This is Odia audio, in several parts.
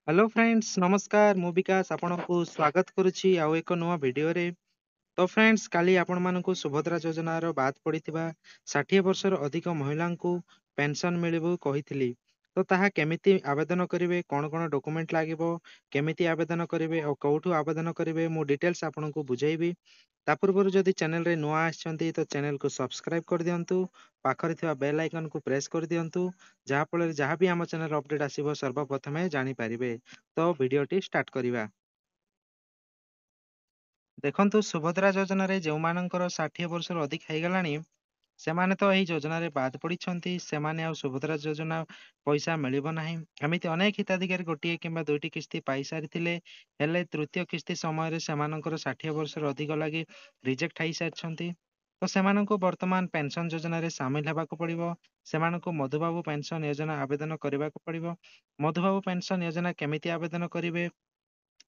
हेलो फ्रेंड्स नमस्कार ମୁଁ ବିକାଶ ଆପଣଙ୍କୁ ସ୍ୱାଗତ କରୁଛି ଆଉ ଏକ ନୂଆ ଭିଡିଓରେ। ତ फ्रेंड्स କାଲି ଆପଣମାନଙ୍କୁ ସୁଭଦ୍ରା ଯୋଜନାର ବାଦ ପଡ଼ିଥିବା 60 ବର୍ଷର ଅଧିକ ମହିଳାଙ୍କୁ ପେନସନ ମିଳିବ କହିଥିଲି। ତ ତାହା କେମିତି ଆବେଦନ କରିବେ, କଣ କଣ ଡକୁମେଣ୍ଟ ଲାଗିବ, କେମିତି ଆବେଦନ କରିବେ ଆଉ କୋଉଠୁ ଆବେଦନ କରିବେ ମୁଁ ଡିଟେଲ୍ସ ଆପଣଙ୍କୁ ବୁଝେଇବି। ତା ପୂର୍ବରୁ ଯଦି ଚ୍ୟାନେଲରେ ନୂଆ ଆସିଛନ୍ତି ତ ଚ୍ୟାନେଲକୁ ସବସ୍କ୍ରାଇବ କରିଦିଅନ୍ତୁ, ପାଖରେ ଥିବା ବେଲ୍ ଆଇକନକୁ ପ୍ରେସ୍ କରିଦିଅନ୍ତୁ, ଯାହା ଫଳରେ ଯାହା ବି ଆମ ଚ୍ୟାନେଲ ଅପଡେଟ୍ ଆସିବ ସର୍ବପ୍ରଥମେ ଜାଣିପାରିବେ। ତ ଭିଡିଓଟି ଷ୍ଟାର୍ଟ କରିବା। ଦେଖନ୍ତୁ ସୁଭଦ୍ରା ଯୋଜନାରେ ଯେଉଁମାନଙ୍କର 60 ବର୍ଷରୁ ଅଧିକ ହେଇଗଲାଣି ସେମାନେ ତ ଏହି ଯୋଜନାରେ ବାଦ ପଡ଼ିଛନ୍ତି। ସେମାନେ ଆଉ ସୁଭଦ୍ରା ଯୋଜନା ପଇସା ମିଳିବ ନାହିଁ। ଏମିତି ଅନେକ ହିତାଧିକାରୀ ଗୋଟିଏ କିମ୍ବା ଦୁଇଟି କିସ୍ତି ପାଇସାରିଥିଲେ, ହେଲେ ତୃତୀୟ କିସ୍ତି ସମୟରେ ସେମାନଙ୍କର 60 ବର୍ଷରୁ ଅଧିକ ଲାଗି ରିଜେକ୍ଟ ହେଇସାରିଛନ୍ତି। ତ ସେମାନଙ୍କୁ ବର୍ତ୍ତମାନ ପେନସନ ଯୋଜନାରେ ସାମିଲ ହେବାକୁ ପଡ଼ିବ। ସେମାନଙ୍କୁ ମଧୁବାବୁ ପେନସନ ଯୋଜନା ଆବେଦନ କରିବାକୁ ପଡ଼ିବ। ମଧୁବାବୁ ପେନସନ ଯୋଜନା କେମିତି ଆବେଦନ କରିବେ?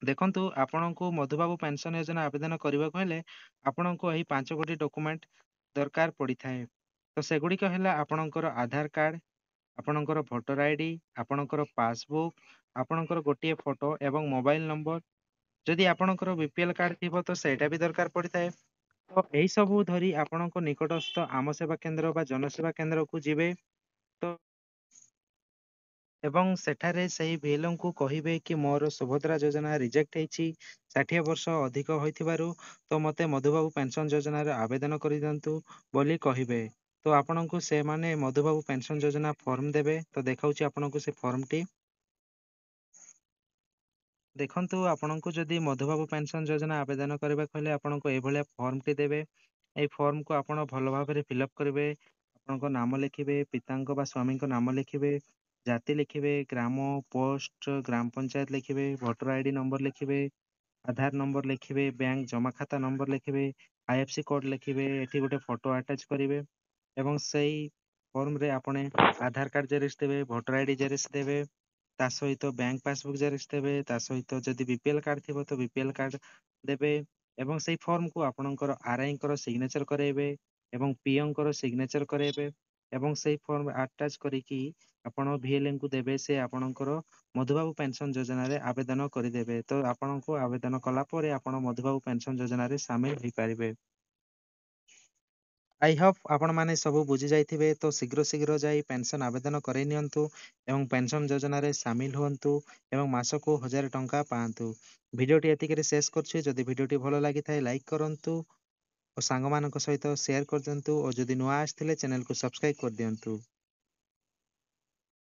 ଦେଖନ୍ତୁ ଆପଣଙ୍କୁ ମଧୁବାବୁ ପେନସନ ଯୋଜନା ଆବେଦନ କରିବାକୁ ହେଲେ ଆପଣଙ୍କୁ ଏହି 5 ଗୋଟି ଡକୁମେଣ୍ଟ ଦରକାର ପଡ଼ିଥାଏ। ତ ସେଗୁଡ଼ିକ ହେଲା ଆପଣଙ୍କର ଆଧାର କାର୍ଡ଼, ଆପଣଙ୍କର ଭୋଟର ଆଇଡି, ଆପଣଙ୍କର ପାସବୁକ୍, ଆପଣଙ୍କର ଗୋଟିଏ ଫଟୋ ଏବଂ ମୋବାଇଲ ନମ୍ବର। ଯଦି ଆପଣଙ୍କର ବିପିଏଲ କାର୍ଡ଼ ଥିବ ତ ସେଇଟା ବି ଦରକାର ପଡ଼ିଥାଏ। ତ ଏହି ସବୁ ଧରି ଆପଣଙ୍କ ନିକଟସ୍ଥ ଆମ ସେବା କେନ୍ଦ୍ର ବା ଜନସେବା କେନ୍ଦ୍ରକୁ ଯିବେ। ତ ଏବଂ ସେଠାରେ ସେହି ଭିଏଲଙ୍କୁ କହିବେ କି ମୋର ସୁଭଦ୍ରା ଯୋଜନା ରିଜେକ୍ଟ ହେଇଛି 60 ବର୍ଷ ଅଧିକ ହୋଇଥିବାରୁ, ତ ମୋତେ ମଧୁବାବୁ ପେନସନ ଯୋଜନାରେ ଆବେଦନ କରିଦିଅନ୍ତୁ ବୋଲି କହିବେ। ତ ଆପଣଙ୍କୁ ସେମାନେ ମଧୁବାବୁ ପେନସନ ଯୋଜନା ଫର୍ମ ଦେବେ। ତ ଦେଖାଉଛି ଆପଣଙ୍କୁ ସେ ଫର୍ମଟି। ଦେଖନ୍ତୁ ଆପଣଙ୍କୁ ଯଦି ମଧୁବାବୁ ପେନସନ ଯୋଜନା ଆବେଦନ କରିବାକୁ ହେଲେ ଆପଣଙ୍କୁ ଏଇଭଳିଆ ଫର୍ମଟି ଦେବେ। ଏଇ ଫର୍ମକୁ ଆପଣ ଭଲ ଭାବରେ ଫିଲ୍ଅପ୍ କରିବେ। ଆପଣଙ୍କ ନାମ ଲେଖିବେ, ପିତାଙ୍କ ବା ସ୍ୱାମୀଙ୍କ ନାମ ଲେଖିବେ, ଜାତି ଲେଖିବେ, ଗ୍ରାମ, ପୋଷ୍ଟ, ଗ୍ରାମ ପଞ୍ଚାୟତ ଲେଖିବେ, ଭୋଟର ଆଇଡି ନମ୍ବର ଲେଖିବେ, ଆଧାର ନମ୍ବର ଲେଖିବେ, ବ୍ୟାଙ୍କ ଜମା ଖାତା ନମ୍ବର ଲେଖିବେ, ଆଇଏଫ୍ସି କୋଡ୍ ଲେଖିବେ, ଏଠି ଗୋଟେ ଫଟୋ ଆଟାଚ୍ କରିବେ ଏବଂ ସେଇ ଫର୍ମରେ ଆପଣ ଆଧାର କାର୍ଡ଼ ଜେରକ୍ସ ଦେବେ, ଭୋଟର ଆଇଡି ଜେରକ୍ସ ଦେବେ, ତା ସହିତ ବ୍ୟାଙ୍କ ପାସବୁକ୍ ଜେରକ୍ସ ଦେବେ, ତା ସହିତ ଯଦି ବିପିଏଲ କାର୍ଡ଼ ଥିବ ତ ବିପିଏଲ କାର୍ଡ଼ ଦେବେ ଏବଂ ସେଇ ଫର୍ମକୁ ଆପଣଙ୍କର ଆର୍ଆଇଙ୍କର ସିଗ୍ନେଚର କରାଇବେ ଏବଂ ପିଓଙ୍କର ସିଗ୍ନେଚର କରାଇବେ ଏବଂ ସେଇ ଫର୍ମ ଆଟାଚ୍ କରିକି ଆପଣ ଭିଏଲଏଙ୍କୁ ଦେବେ। ସେ ଆପଣଙ୍କର ମଧୁବାବୁ ପେନସନ ଯୋଜନାରେ ଆବେଦନ କରିଦେବେ। ତ ଆପଣଙ୍କୁ ଆବେଦନ କଲା ପରେ ଆପଣ ମଧୁବାବୁ ପେନସନ ଯୋଜନାରେ ସାମିଲ ହେଇପାରିବେ। ଆଇ ହୋପ୍ ଆପଣମାନେ ସବୁ ବୁଝି ଯାଇଥିବେ। ତ ଶୀଘ୍ର ଶୀଘ୍ର ଯାଇ ପେନସନ ଆବେଦନ କରାଇ ନିଅନ୍ତୁ ଏବଂ ପେନସନ ଯୋଜନାରେ ସାମିଲ ହୁଅନ୍ତୁ ଏବଂ ମାସକୁ 1000 ଟଙ୍କା ପାଆନ୍ତୁ। ଭିଡ଼ିଓଟି ଏତିକିରେ ଶେଷ କରୁଛି। ଯଦି ଭିଡ଼ିଓଟି ଭଲ ଲାଗିଥାଏ ଲାଇକ୍ କରନ୍ତୁ ଓ ସାଙ୍ଗମାନଙ୍କ ସହିତ ସେୟାର କରିଦିଅନ୍ତୁ ଓ ଯଦି ନୂଆ ଆସିଥିଲେ ଚ୍ୟାନେଲକୁ ସବସ୍କ୍ରାଇବ କରିଦିଅନ୍ତୁ।